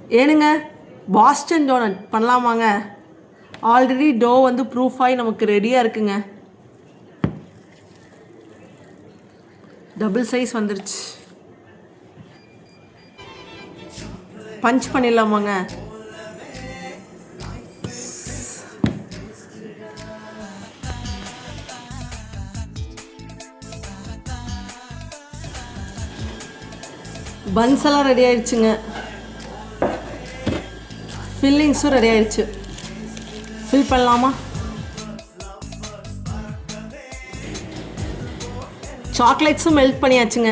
ஏனுங்க Boston donut பண்ணலாமாங்க? Already to வந்து proof ஆகி நமக்கு ரெடியாக இருக்குங்க. டபுள் சைஸ் வந்துருச்சு. பஞ்ச் பண்ணிடலாமாங்க? பன்ஸ் எல்லாம் ரெடி ஆயிடுச்சுங்க. ஃபில்லிங்ஸும் ரெடி ஆயிடுச்சு. ஃபில் பண்ணலாமா? சாக்லேட்ஸும் மெல்ட் பண்ணியாச்சுங்க.